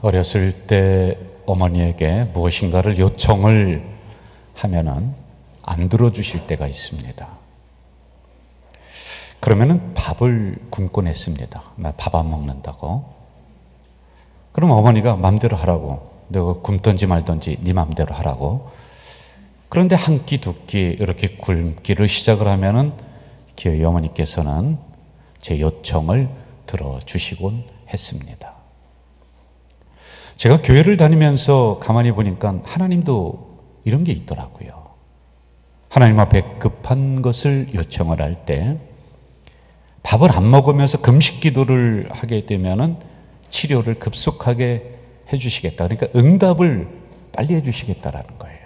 어렸을 때 어머니에게 무엇인가를 요청을 하면은 안 들어주실 때가 있습니다. 그러면은 밥을 굶곤 했습니다. 나 밥 안 먹는다고. 그럼 어머니가 맘대로 하라고. 내가 굶든지 말든지 네 맘대로 하라고. 그런데 한 끼, 두 끼 이렇게 굶기를 시작을 하면은 기어이 어머니께서는 제 요청을 들어주시곤 했습니다. 제가 교회를 다니면서 가만히 보니까 하나님도 이런 게 있더라고요. 하나님 앞에 급한 것을 요청을 할 때 밥을 안 먹으면서 금식 기도를 하게 되면은 치료를 급속하게 해주시겠다. 그러니까 응답을 빨리 해주시겠다라는 거예요.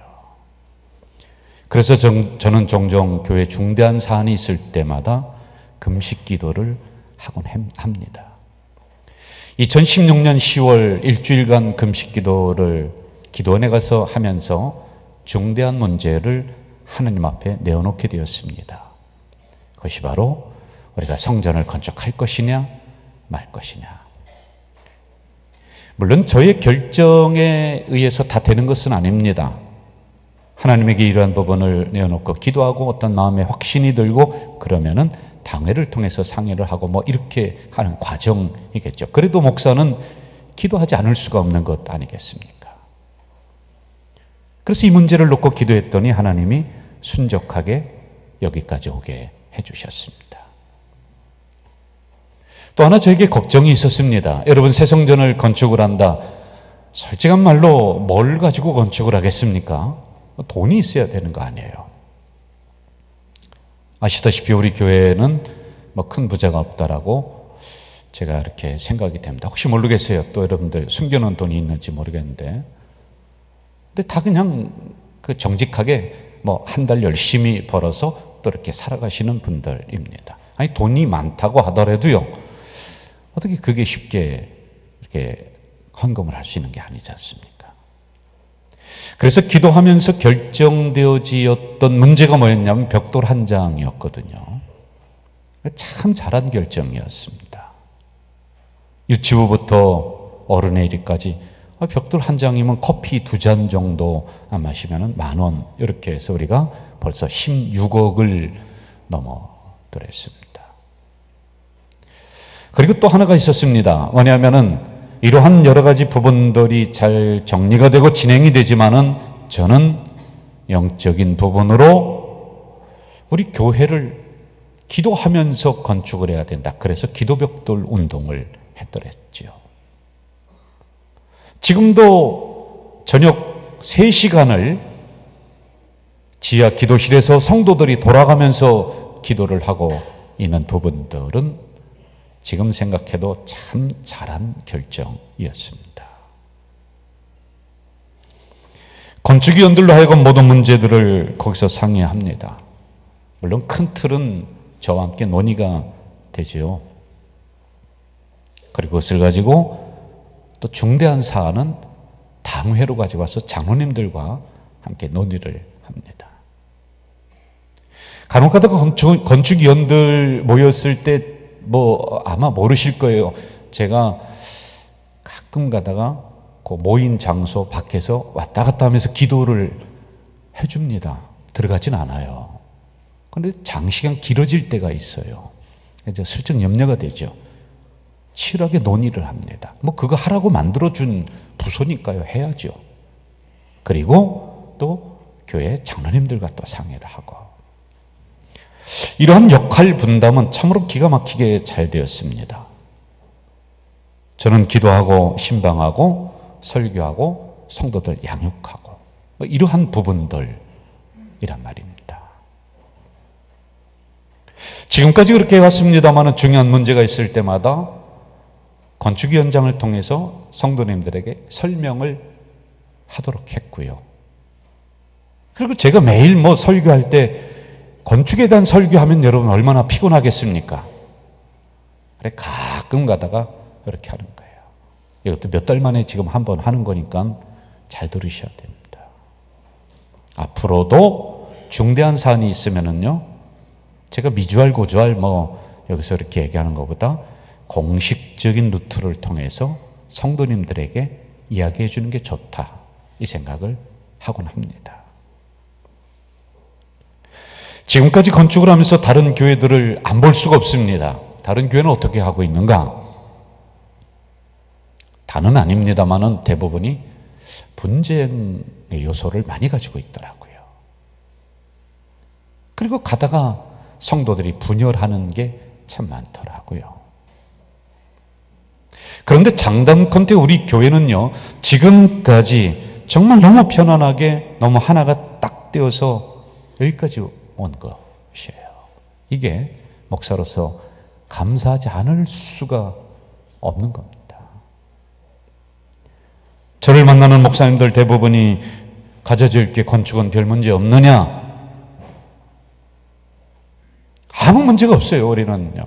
그래서 저는 종종 교회 중대한 사안이 있을 때마다 금식 기도를 하곤 합니다. 2016년 10월 일주일간 금식 기도를 기도원에 가서 하면서 중대한 문제를 하나님 앞에 내어놓게 되었습니다. 그것이 바로 우리가 성전을 건축할 것이냐 말 것이냐. 물론 저의 결정에 의해서 다 되는 것은 아닙니다. 하나님에게 이러한 부분을 내어놓고 기도하고 어떤 마음에 확신이 들고 그러면은 당회를 통해서 상의를 하고 뭐 이렇게 하는 과정이겠죠. 그래도 목사는 기도하지 않을 수가 없는 것 아니겠습니까? 그래서 이 문제를 놓고 기도했더니 하나님이 순적하게 여기까지 오게 해주셨습니다. 또 하나 저에게 걱정이 있었습니다. 여러분, 새 성전을 건축을 한다. 솔직한 말로 뭘 가지고 건축을 하겠습니까? 돈이 있어야 되는 거 아니에요. 아시다시피 우리 교회는 뭐 큰 부자가 없다라고 제가 이렇게 생각이 됩니다. 혹시 모르겠어요. 또 여러분들 숨겨놓은 돈이 있는지 모르겠는데. 근데 다 그냥 그 정직하게 뭐 한 달 열심히 벌어서 또 이렇게 살아가시는 분들입니다. 아니, 돈이 많다고 하더라도요. 어떻게 그게 쉽게 이렇게 헌금을 할 수 있는 게 아니지 않습니까? 그래서 기도하면서 결정되어지었던 문제가 뭐였냐면 벽돌 한 장이었거든요. 참 잘한 결정이었습니다. 유치부부터 어른의 일까지 벽돌 한 장이면 커피 2잔 정도 마시면 10,000원 이렇게 해서 우리가 벌써 16억을 넘어들었습니다. 그리고 또 하나가 있었습니다. 뭐냐면은 이러한 여러 가지 부분들이 잘 정리가 되고 진행이 되지만은 저는 영적인 부분으로 우리 교회를 기도하면서 건축을 해야 된다. 그래서 기도벽돌 운동을 했더랬지요. 지금도 저녁 3시간을 지하 기도실에서 성도들이 돌아가면서 기도를 하고 있는 부분들은 지금 생각해도 참 잘한 결정이었습니다. 건축위원들로 하여금 모든 문제들을 거기서 상의합니다. 물론 큰 틀은 저와 함께 논의가 되죠. 그리고 그것을 가지고 또 중대한 사안은 당회로 가지고 와서 장로님들과 함께 논의를 합니다. 간혹 가다가 건축위원들 모였을 때 뭐 아마 모르실 거예요. 제가 가끔 가다가 그 모인 장소 밖에서 왔다 갔다 하면서 기도를 해줍니다. 들어가진 않아요. 그런데 장시간 길어질 때가 있어요. 이제 슬쩍 염려가 되죠. 치열하게 논의를 합니다. 뭐 그거 하라고 만들어준 부서니까요. 해야죠. 그리고 또 교회 장로님들과 또 상의를 하고. 이러한 역할 분담은 참으로 기가 막히게 잘 되었습니다. 저는 기도하고 신방하고 설교하고 성도들 양육하고 이러한 부분들이란 말입니다. 지금까지 그렇게 해왔습니다만 중요한 문제가 있을 때마다 건축위원장을 통해서 성도님들에게 설명을 하도록 했고요. 그리고 제가 매일 뭐 설교할 때 건축에 대한 설교하면 여러분 얼마나 피곤하겠습니까? 그래 가끔 가다가 이렇게 하는 거예요. 이것도 몇 달 만에 지금 한번 하는 거니까 잘 들으셔야 됩니다. 앞으로도 중대한 사안이 있으면은요, 제가 미주알 고주알 뭐 여기서 이렇게 얘기하는 것보다 공식적인 루트를 통해서 성도님들에게 이야기해 주는 게 좋다, 이 생각을 하곤 합니다. 지금까지 건축을 하면서 다른 교회들을 안 볼 수가 없습니다. 다른 교회는 어떻게 하고 있는가? 다는 아닙니다만은 대부분이 분쟁의 요소를 많이 가지고 있더라고요. 그리고 가다가 성도들이 분열하는 게 참 많더라고요. 그런데 장담컨대 우리 교회는요, 지금까지 정말 너무 편안하게 너무 하나가 딱 되어서 여기까지 온 것이에요. 이게 목사로서 감사하지 않을 수가 없는 겁니다. 저를 만나는 목사님들 대부분이 가져질 게 건축은 별 문제 없느냐? 아무 문제가 없어요. 우리는요.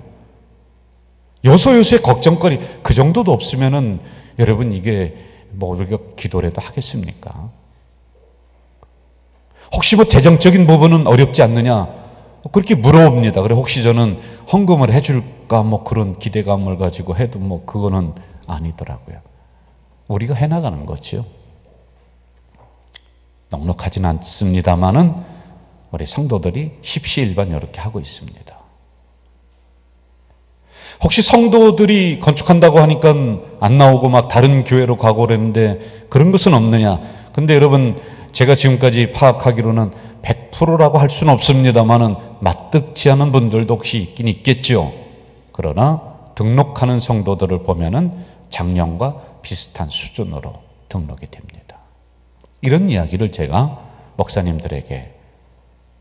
요소요소의 걱정거리 그 정도도 없으면은 여러분 이게 뭐 우리가 기도라도 하겠습니까? 혹시 뭐 재정적인 부분은 어렵지 않느냐? 그렇게 물어봅니다. 그래 혹시 저는 헌금을 해줄까 뭐 그런 기대감을 가지고 해도 뭐 그거는 아니더라고요. 우리가 해나가는 거죠. 넉넉하진 않습니다만은 우리 성도들이 십시일반 이렇게 하고 있습니다. 혹시 성도들이 건축한다고 하니까 안 나오고 막 다른 교회로 가고 그랬는데 그런 것은 없느냐? 근데 여러분 제가 지금까지 파악하기로는 100%라고 할 수는 없습니다만은 맞득지 않은 분들도 혹시 있긴 있겠죠. 그러나 등록하는 성도들을 보면은 작년과 비슷한 수준으로 등록이 됩니다. 이런 이야기를 제가 목사님들에게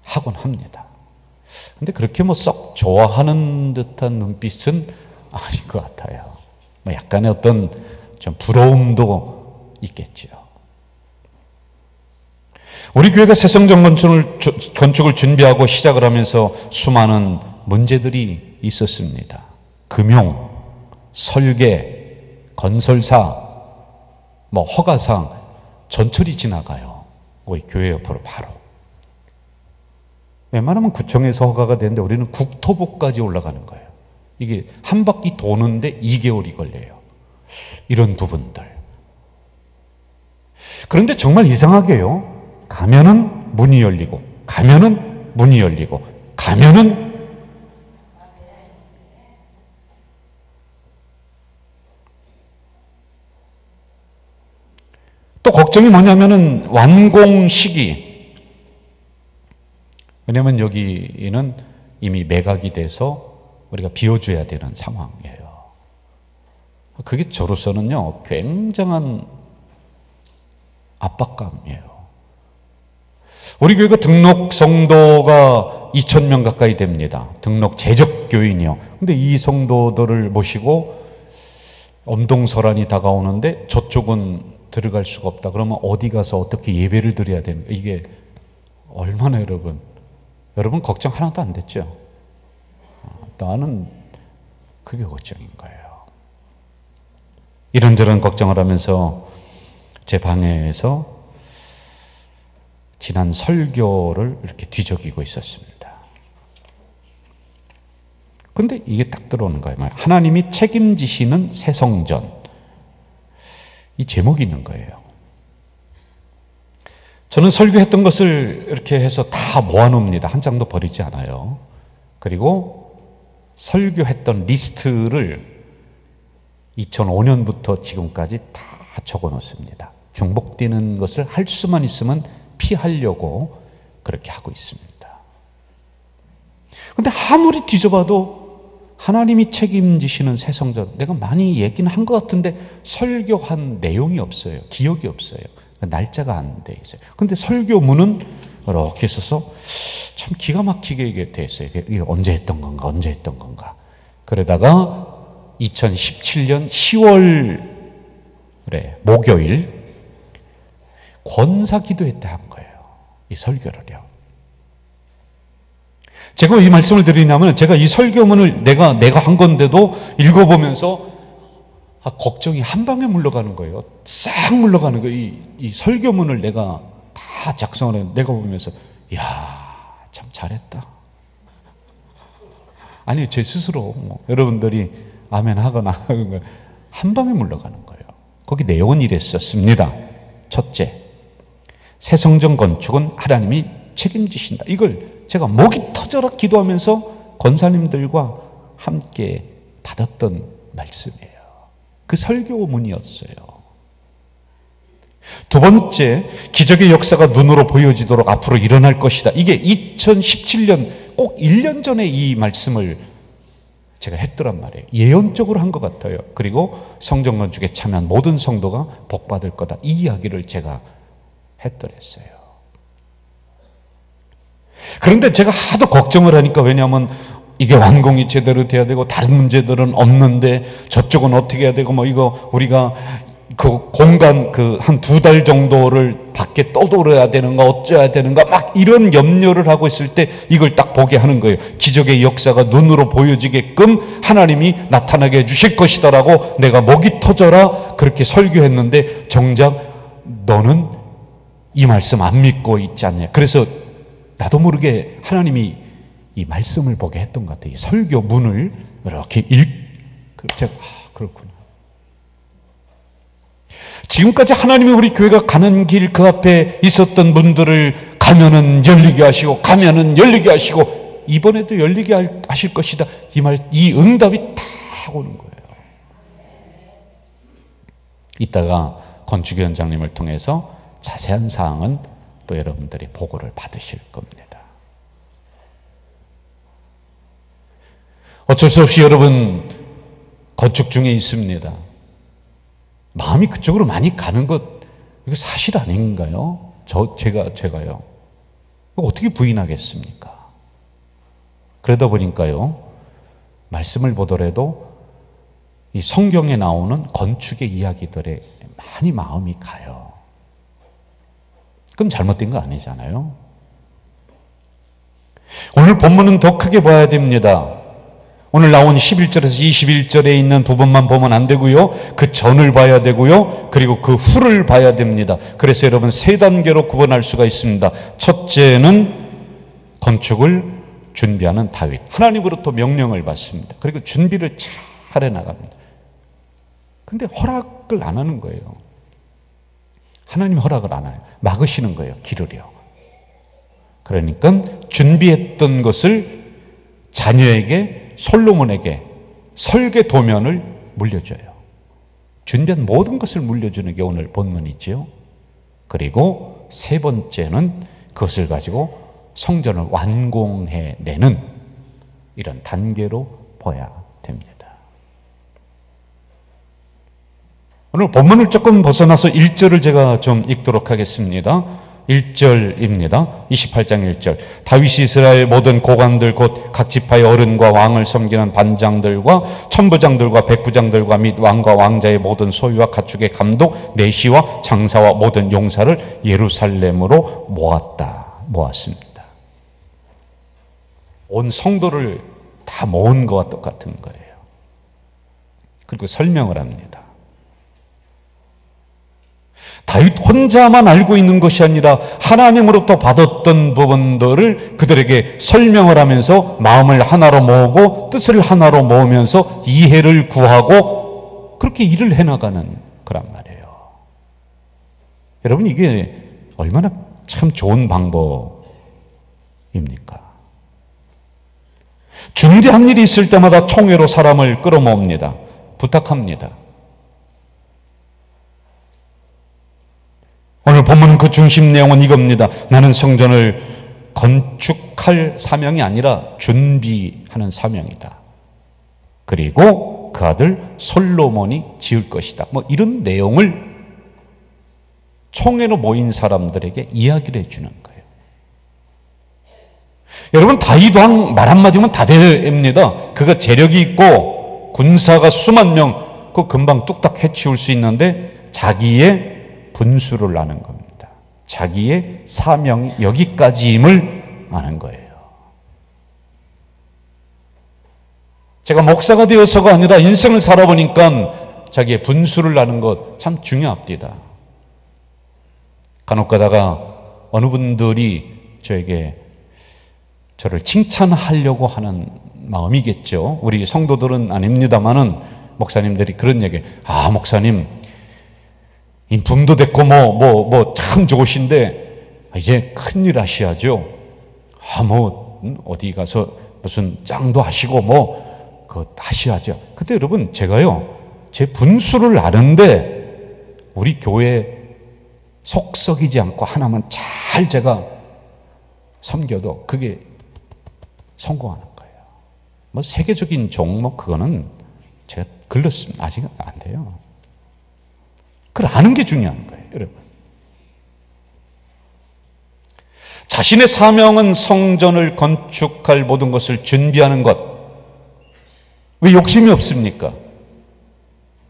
하곤 합니다. 근데 그렇게 뭐 썩 좋아하는 듯한 눈빛은 아닌 것 같아요. 뭐 약간의 어떤 좀 부러움도 있겠죠. 우리 교회가 새성전 건축을 준비하고 시작을 하면서 수많은 문제들이 있었습니다. 금융, 설계, 건설사, 뭐 허가상 전철이 지나가요. 우리 교회 옆으로 바로. 웬만하면 구청에서 허가가 되는데 우리는 국토부까지 올라가는 거예요. 이게 한 바퀴 도는데 2개월이 걸려요. 이런 부분들. 그런데 정말 이상하게요. 가면은 문이 열리고, 가면은 문이 열리고, 가면은 또 걱정이 뭐냐면은 완공 시기. 왜냐하면 여기는 이미 매각이 돼서 우리가 비워줘야 되는 상황이에요. 그게 저로서는요, 굉장한 압박감이에요. 우리 교회가 등록 성도가 2,000명 가까이 됩니다. 등록 재적 교인이요. 근데 이 성도들을 모시고 엄동설한이 다가오는데 저쪽은 들어갈 수가 없다. 그러면 어디 가서 어떻게 예배를 드려야 되는가? 이게 얼마나 여러분 걱정 하나도 안 됐죠? 나는 그게 걱정인 거예요. 이런저런 걱정을 하면서 제 방에서 지난 설교를 이렇게 뒤적이고 있었습니다. 근데 이게 딱 들어오는 거예요. 하나님이 책임지시는 새성전. 이 제목이 있는 거예요. 저는 설교했던 것을 이렇게 해서 다 모아놓습니다. 한 장도 버리지 않아요. 그리고 설교했던 리스트를 2005년부터 지금까지 다 적어놓습니다. 중복되는 것을 할 수만 있으면 피하려고 그렇게 하고 있습니다. 그런데 아무리 뒤져봐도 하나님이 책임지시는 새성전, 내가 많이 얘기는 한 것 같은데 설교한 내용이 없어요. 기억이 없어요. 날짜가 안 돼 있어요. 근데 설교문은 이렇게 있어서 참 기가 막히게 이게 돼 있어요. 이게 언제 했던 건가. 그러다가 2017년 10월에 목요일 권사 기도회 때 한 거예요. 이 설교를요. 제가 이 말씀을 드리냐면 제가 이 설교문을 내가 한 건데도 읽어보면서 걱정이 한 방에 물러가는 거예요. 싹 물러가는 거예요. 이 설교문을 내가 다 작성을 했는데 내가 보면서 이야 참 잘했다. 아니 제 스스로 여러분들이 아멘 하거나 한 방에 물러가는 거예요. 거기 내용은 이랬었습니다. 첫째, 새 성전 건축은 하나님이 책임지신다. 이걸 제가 목이 터져라 기도하면서 권사님들과 함께 받았던 말씀이에요. 그 설교문이었어요. 두 번째, 기적의 역사가 눈으로 보여지도록 앞으로 일어날 것이다. 이게 2017년 꼭 1년 전에 이 말씀을 제가 했더란 말이에요. 예언적으로 한 것 같아요. 그리고 성전 건축에 참여한 모든 성도가 복받을 거다. 이 이야기를 제가 했더랬어요. 그런데 제가 하도 걱정을 하니까, 왜냐하면 이게 완공이 제대로 돼야 되고 다른 문제들은 없는데 저쪽은 어떻게 해야 되고 뭐 이거 우리가 그 공간 그 한 2달 정도를 밖에 떠돌아야 되는가 어쩌야 되는가 막 이런 염려를 하고 있을 때 이걸 딱 보게 하는 거예요. 기적의 역사가 눈으로 보여지게끔 하나님이 나타나게 해주실 것이다라고 내가 목이 터져라 그렇게 설교했는데, 정작 너는 이 말씀 안 믿고 있지 않냐. 그래서 나도 모르게 하나님이 이 말씀을 보게 했던 것 같아요. 이 설교문을 이렇게 제가 그렇구나. 지금까지 하나님이 우리 교회가 가는 길 그 앞에 있었던 문들을 가면은 열리게 하시고 가면은 열리게 하시고 이번에도 열리게 하실 것이다. 이 응답이 다 오는 거예요. 이따가 건축위원장님을 통해서 자세한 사항은 또 여러분들이 보고를 받으실 겁니다. 어쩔 수 없이 여러분 건축 중에 있습니다. 마음이 그쪽으로 많이 가는 것, 이거 사실 아닌가요? 제가요. 어떻게 부인하겠습니까? 그러다 보니까요, 말씀을 보더라도 이 성경에 나오는 건축의 이야기들에 많이 마음이 가요. 그건 잘못된 거 아니잖아요. 오늘 본문은 더 크게 봐야 됩니다. 오늘 나온 11절에서 21절에 있는 부분만 보면 안 되고요. 그 전을 봐야 되고요. 그리고 그 후를 봐야 됩니다. 그래서 여러분 세 단계로 구분할 수가 있습니다. 첫째는 건축을 준비하는 다윗. 하나님으로부터 명령을 받습니다. 그리고 준비를 잘 해나갑니다. 근데 허락을 안 하는 거예요. 하나님 허락을 안 해요. 막으시는 거예요. 길을요. 그러니까 준비했던 것을 자녀에게, 솔로몬에게 설계 도면을 물려줘요. 준비한 모든 것을 물려주는 게 오늘 본문이지요. 그리고 세 번째는 그것을 가지고 성전을 완공해내는 이런 단계로 봐야 됩니다. 오늘 본문을 조금 벗어나서 1절을 제가 좀 읽도록 하겠습니다. 1절입니다. 28장 1절. 다윗이 이스라엘 모든 고관들 곧 각 지파의 어른과 왕을 섬기는 반장들과 천부장들과 백부장들과 및 왕과 왕자의 모든 소유와 가축의 감독 내시와 장사와 모든 용사를 예루살렘으로 모았습니다. 온 성도를 다 모은 것과 똑같은 거예요. 그리고 설명을 합니다. 다윗 혼자만 알고 있는 것이 아니라 하나님으로부터 받았던 부분들을 그들에게 설명을 하면서 마음을 하나로 모으고 뜻을 하나로 모으면서 이해를 구하고 그렇게 일을 해나가는 거란 말이에요. 여러분 이게 얼마나 참 좋은 방법입니까? 중대한 일이 있을 때마다 총회로 사람을 끌어모읍니다. 부탁합니다. 오늘 본문은 그 중심 내용은 이겁니다. 나는 성전을 건축할 사명이 아니라 준비하는 사명이다. 그리고 그 아들 솔로몬이 지을 것이다. 뭐 이런 내용을 총회로 모인 사람들에게 이야기를 해주는 거예요. 여러분 다윗 왕 말 한마디면 다 됩니다. 그가 재력이 있고 군사가 수만 명, 그 금방 뚝딱 해치울 수 있는데 자기의 분수를 아는 겁니다. 자기의 사명이 여기까지임을 아는 거예요. 제가 목사가 되어서가 아니라 인생을 살아보니까 자기의 분수를 아는 것 참 중요합니다. 간혹 가다가 어느 분들이 저를 칭찬하려고 하는 마음이겠죠. 우리 성도들은 아닙니다만은 목사님들이 그런 얘기, 목사님 인품도 됐고 뭐 참 좋으신데 이제 큰일 하셔야죠. 어디 가서 무슨 짱도 하시고 그거 하셔야죠. 근데 여러분, 제가요, 제 분수를 아는데 우리 교회 속 썩이지 않고 하나만 잘 제가 섬겨도 그게 성공하는 거예요. 세계적인 종목 그거는 제가 글렀습니다. 아직은 안 돼요. 그걸 아는 게 중요한 거예요, 여러분. 자신의 사명은 성전을 건축할 모든 것을 준비하는 것. 왜 욕심이 없습니까?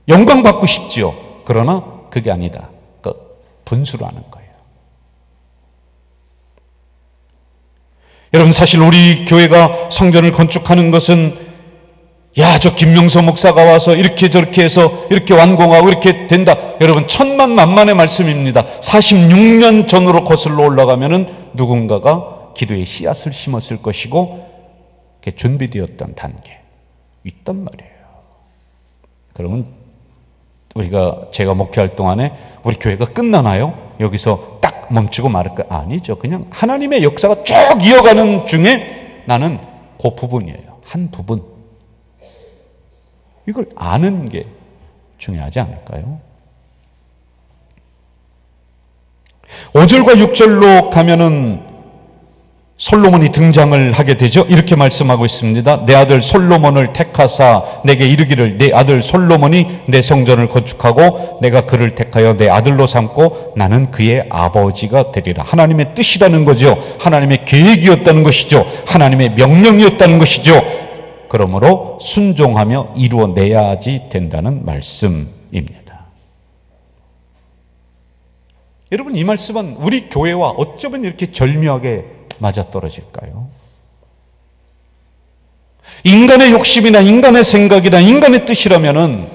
영광 받고 싶지요. 그러나 그게 아니다. 분수로 하는 거예요. 여러분, 사실 우리 교회가 성전을 건축하는 것은 저 김명서 목사가 와서 이렇게 저렇게 해서 이렇게 완공하고 이렇게 된다. 여러분, 천만만만의 말씀입니다. 46년 전으로 거슬러 올라가면은 누군가가 기도의 씨앗을 심었을 것이고 그게 준비되었던 단계 있단 말이에요. 그러면 제가 목회할 동안에 우리 교회가 끝나나요? 여기서 딱 멈추고 말할 거 아니죠. 그냥 하나님의 역사가 쭉 이어가는 중에 나는 그 부분이에요. 한 부분. 이걸 아는 게 중요하지 않을까요? 5절과 6절로 가면은 솔로몬이 등장을 하게 되죠. 이렇게 말씀하고 있습니다. 내 아들 솔로몬을 택하사 내게 이르기를 내 아들 솔로몬이 내 성전을 건축하고 내가 그를 택하여 내 아들로 삼고 나는 그의 아버지가 되리라. 하나님의 뜻이라는 거죠. 하나님의 계획이었다는 것이죠. 하나님의 명령이었다는 것이죠. 그러므로 순종하며 이루어내야지 된다는 말씀입니다. 여러분, 이 말씀은 우리 교회와 어쩌면 이렇게 절묘하게 맞아떨어질까요? 인간의 욕심이나 인간의 생각이나 인간의 뜻이라면은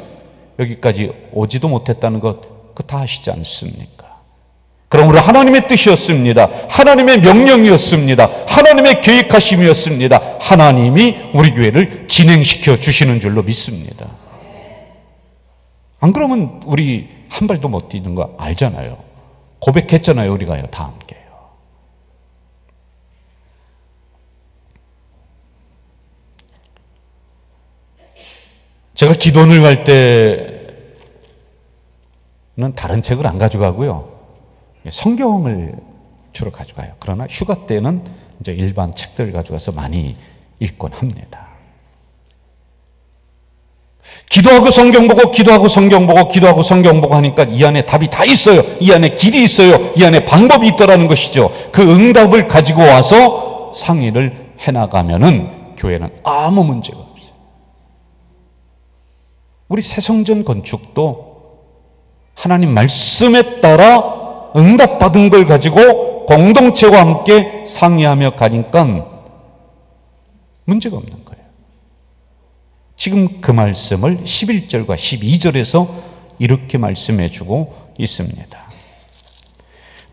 여기까지 오지도 못했다는 것, 그거 다 아시지 않습니까? 그러므로 하나님의 뜻이었습니다. 하나님의 명령이었습니다. 하나님의 계획하심이었습니다. 하나님이 우리 교회를 진행시켜 주시는 줄로 믿습니다. 안 그러면 우리 한 발도 못 뛰는 거 알잖아요. 고백했잖아요, 우리가요, 다 함께. 제가 기도원을 갈 때는 다른 책을 안 가져가고요. 성경을 주로 가져가요. 그러나 휴가 때는 이제 일반 책들을 가져가서 많이 읽곤 합니다. 기도하고 성경 보고 기도하고 성경 보고 기도하고 성경 보고 하니까 이 안에 답이 다 있어요. 이 안에 길이 있어요. 이 안에 방법이 있더라는 것이죠. 그 응답을 가지고 와서 상의를 해나가면은 교회는 아무 문제가 없어요. 우리 새성전 건축도 하나님 말씀에 따라 응답받은 걸 가지고 공동체와 함께 상의하며 가니까 문제가 없는 거예요. 지금 그 말씀을 11절과 12절에서 이렇게 말씀해 주고 있습니다.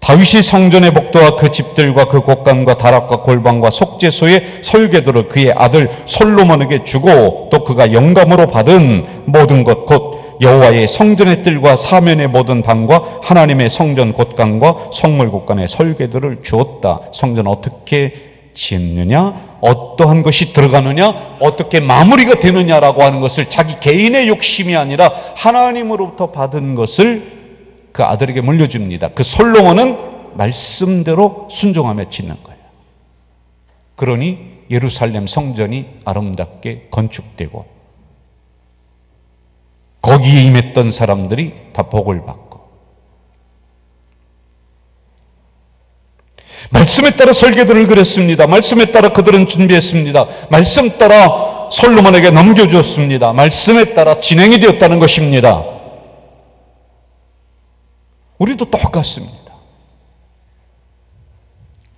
다윗이 성전의 복도와 그 집들과 그 곳간과 다락과 골방과 속죄소의 설계도를 그의 아들 솔로몬에게 주고 또 그가 영감으로 받은 모든 것 곧 여호와의 성전의 뜰과 사면의 모든 방과 하나님의 성전 곳간과 성물 곳간의 설계도를 주었다. 성전 어떻게 짓느냐, 어떠한 것이 들어가느냐, 어떻게 마무리가 되느냐라고 하는 것을 자기 개인의 욕심이 아니라 하나님으로부터 받은 것을 그 아들에게 물려줍니다. 그 솔로몬은 말씀대로 순종하며 짓는 거예요. 그러니 예루살렘 성전이 아름답게 건축되고 거기에 임했던 사람들이 다 복을 받고 말씀에 따라 설계도를 그렸습니다. 말씀에 따라 그들은 준비했습니다. 말씀 따라 솔로몬에게 넘겨주었습니다. 말씀에 따라 진행이 되었다는 것입니다. 우리도 똑같습니다.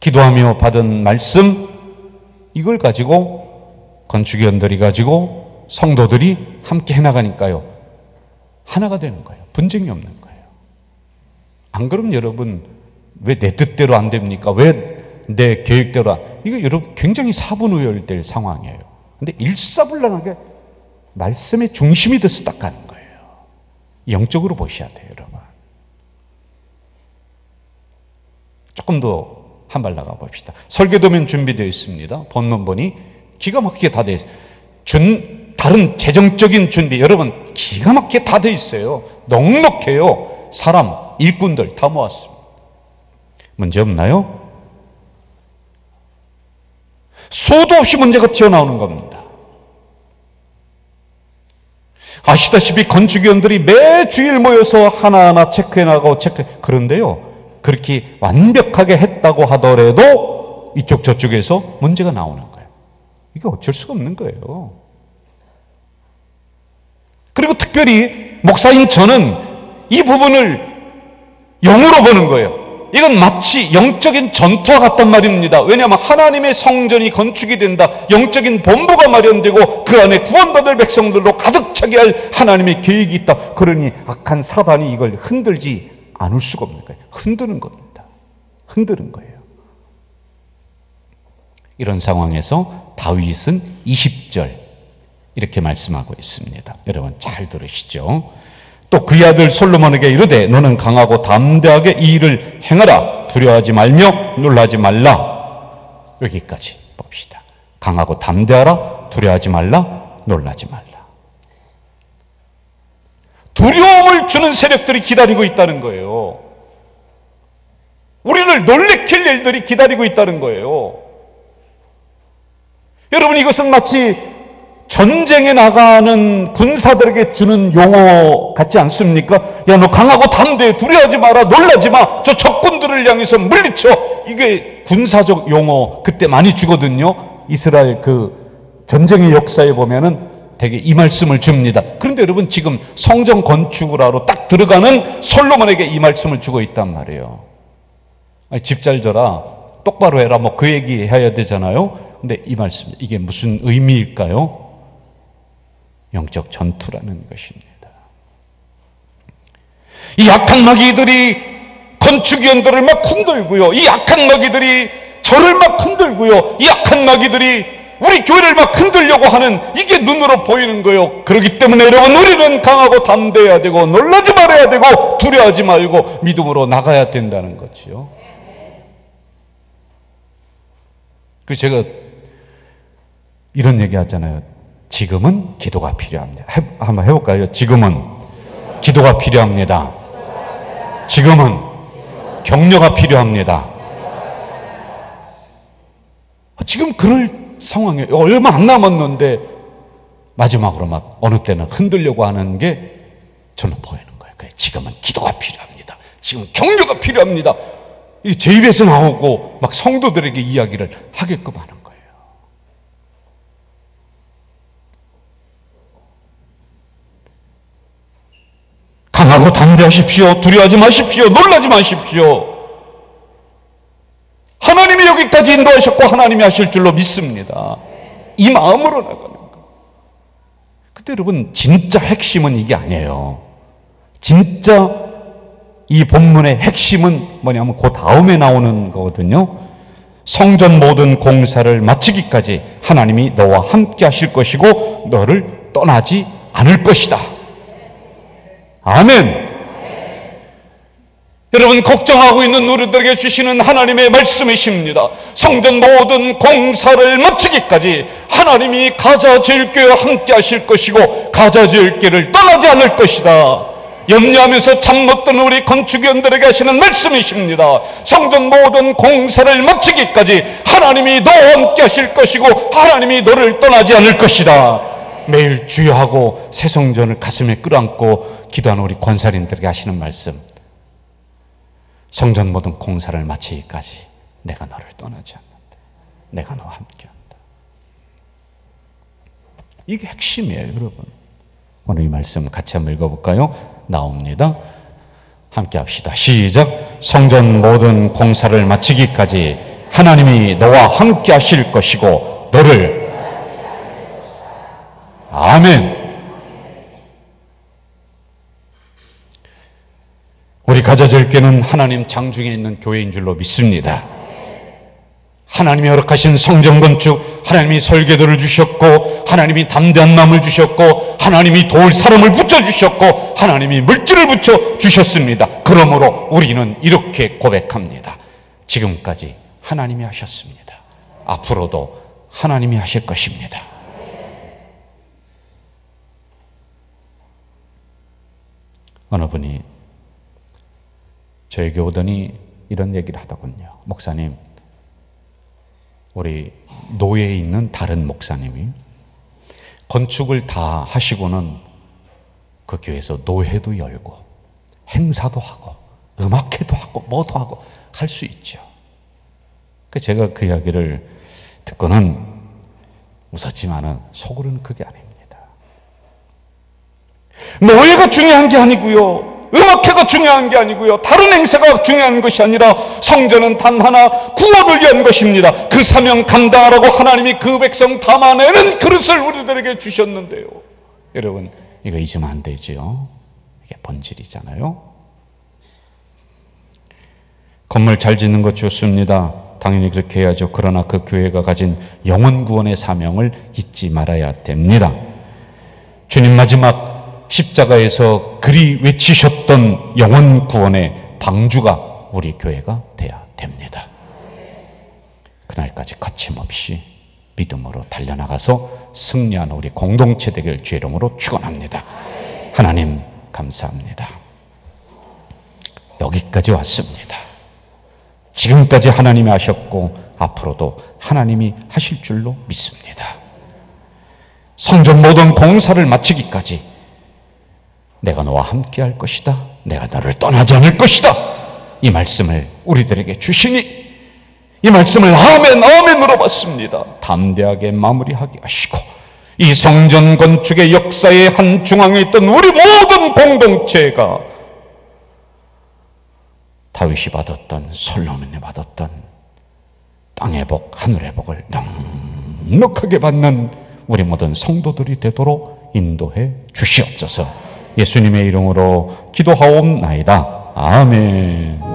기도하며 받은 말씀, 이걸 가지고 건축위원들이 가지고 성도들이 함께 해나가니까요, 하나가 되는 거예요. 분쟁이 없는 거예요. 안 그러면 여러분, 왜 내 뜻대로 안 됩니까? 왜 내 계획대로 이거 여러분 굉장히 사분우열될 상황이에요. 근데 일사불란하게 말씀의 중심이 돼서 딱 가는 거예요. 영적으로 보셔야 돼요, 여러분. 조금 더 한 발 나가 봅시다. 설계도면 준비되어 있습니다. 본문 보니 기가 막히게 다 되어 있어요. 다른 재정적인 준비, 여러분 기가 막히게 다 되어 있어요. 넉넉해요. 사람, 일꾼들 다 모았습니다. 문제 없나요? 수도 없이 문제가 튀어나오는 겁니다. 아시다시피 건축위원들이 매 주일 모여서 하나하나 체크해 나가고 그런데요, 그렇게 완벽하게 했다고 하더라도 이쪽 저쪽에서 문제가 나오는 거예요. 이게 어쩔 수가 없는 거예요. 그리고 특별히 목사인 저는 이 부분을 영으로 보는 거예요. 이건 마치 영적인 전투와 같단 말입니다. 왜냐하면 하나님의 성전이 건축이 된다. 영적인 본부가 마련되고 그 안에 구원받을 백성들로 가득 차게 할 하나님의 계획이 있다. 그러니 악한 사단이 이걸 흔들지 않을 수가 없는 거예요. 흔드는 겁니다. 흔드는 거예요. 이런 상황에서 다윗은 20절 이렇게 말씀하고 있습니다. 여러분 잘 들으시죠. 또 그의 아들 솔로몬에게 이르되 너는 강하고 담대하게 이 일을 행하라. 두려워하지 말며 놀라지 말라. 여기까지 봅시다. 강하고 담대하라. 두려워하지 말라. 놀라지 말라. 두려움을 주는 세력들이 기다리고 있다는 거예요. 우리를 놀래킬 일들이 기다리고 있다는 거예요. 여러분 이것은 마치 전쟁에 나가는 군사들에게 주는 용어 같지 않습니까? 야, 너 강하고 담대해. 두려워하지 마라. 놀라지 마. 저 적군들을 향해서 물리쳐. 이게 군사적 용어 그때 많이 주거든요. 이스라엘 그 전쟁의 역사에 보면은 되게 이 말씀을 줍니다. 그런데 여러분 지금 성전 건축을 하러 딱 들어가는 솔로몬에게 이 말씀을 주고 있단 말이에요. 집 잘 져라. 똑바로 해라. 뭐 그 얘기 해야 되잖아요. 근데 이 말씀, 이게 무슨 의미일까요? 영적 전투라는 것입니다. 이 악한 마귀들이 건축위원들을 막 흔들고요. 이 악한 마귀들이 저를 막 흔들고요. 이 악한 마귀들이 우리 교회를 막 흔들려고 하는 이게 눈으로 보이는 거예요. 그렇기 때문에 여러분 우리는 강하고 담대해야 되고 놀라지 말아야 되고 두려워하지 말고 믿음으로 나가야 된다는 거지요. 그래서 제가 이런 얘기 하잖아요. 지금은 기도가 필요합니다. 한번 해볼까요? 지금은 기도가 필요합니다. 지금은 격려가 필요합니다. 지금 그럴 상황에 얼마 안 남았는데 마지막으로 막 어느 때는 흔들려고 하는 게 저는 보이는 거예요. 그래, 지금은 기도가 필요합니다. 지금 격려가 필요합니다. 제 입에서 나오고 막 성도들에게 이야기를 하게끔 하는 거예요. 강하고 담대하십시오. 두려워하지 마십시오. 놀라지 마십시오. 하나님이 여기까지 인도하셨고 하나님이 하실 줄로 믿습니다. 이 마음으로 나가는 거. 근데 여러분 진짜 핵심은 이게 아니에요. 진짜 이 본문의 핵심은 뭐냐면 그 다음에 나오는 거거든요. 성전 모든 공사를 마치기까지 하나님이 너와 함께 하실 것이고 너를 떠나지 않을 것이다. 아멘. 여러분 걱정하고 있는 우리들에게 주시는 하나님의 말씀이십니다. 성전 모든 공사를 마치기까지 하나님이 가자 제일교회와 함께 하실 것이고 가자 제일교회를 떠나지 않을 것이다. 염려하면서 잠 못 드는 우리 건축위원들에게 하시는 말씀이십니다. 성전 모든 공사를 마치기까지 하나님이 너와 함께 하실 것이고 하나님이 너를 떠나지 않을 것이다. 매일 주여하고 새 성전을 가슴에 끌어안고 기도하는 우리 권사님들에게 하시는 말씀. 성전 모든 공사를 마치기까지 내가 너를 떠나지 않는다. 내가 너와 함께한다. 이게 핵심이에요, 여러분. 오늘 이 말씀 같이 한번 읽어볼까요? 나옵니다. 함께 합시다. 시작. 성전 모든 공사를 마치기까지 하나님이 너와 함께 하실 것이고 너를 아멘. 우리 가자절교는 하나님 장중에 있는 교회인 줄로 믿습니다. 하나님이 허락하신 성전 건축, 하나님이 설계도를 주셨고 하나님이 담대한 마음을 주셨고 하나님이 도울 사람을 붙여주셨고 하나님이 물질을 붙여주셨습니다. 그러므로 우리는 이렇게 고백합니다. 지금까지 하나님이 하셨습니다. 앞으로도 하나님이 하실 것입니다. 어느 분이 저에게 오더니 이런 얘기를 하더군요. 목사님, 우리 노예에 있는 다른 목사님이 건축을 다 하시고는 그 교회에서 노회도 열고 행사도 하고 음악회도 하고 뭐도 하고 할 수 있죠. 제가 그 이야기를 듣고는 웃었지만은 속으로는 그게 아닙니다. 노예가 중요한 게 아니고요, 음악회가 중요한 게 아니고요, 다른 행사가 중요한 것이 아니라 성전은 단 하나, 구원을 위한 것입니다. 그 사명 감당하라고 하나님이 그 백성 담아내는 그릇을 우리들에게 주셨는데요. 여러분, 이거 잊으면 안 되죠. 이게 본질이잖아요. 건물 잘 짓는 것 좋습니다. 당연히 그렇게 해야죠. 그러나 그 교회가 가진 영혼 구원의 사명을 잊지 말아야 됩니다. 주님 마지막 십자가에서 그리 외치셨던 영혼 구원의 방주가 우리 교회가 돼야 됩니다. 그날까지 거침없이 믿음으로 달려나가서 승리하는 우리 공동체 되길 주의 이름으로 축원합니다. 하나님 감사합니다. 여기까지 왔습니다. 지금까지 하나님이 하셨고 앞으로도 하나님이 하실 줄로 믿습니다. 성전 모든 공사를 마치기까지 내가 너와 함께 할 것이다, 내가 너를 떠나지 않을 것이다, 이 말씀을 우리들에게 주시니 이 말씀을 아멘 아멘으로 받습니다. 담대하게 마무리하게 하시고 이 성전 건축의 역사의 한 중앙에 있던 우리 모든 공동체가 다윗이 받았던, 솔로몬이 받았던 땅의 복, 하늘의 복을 넉넉하게 받는 우리 모든 성도들이 되도록 인도해 주시옵소서. 예수님의 이름으로 기도하옵나이다. 아멘.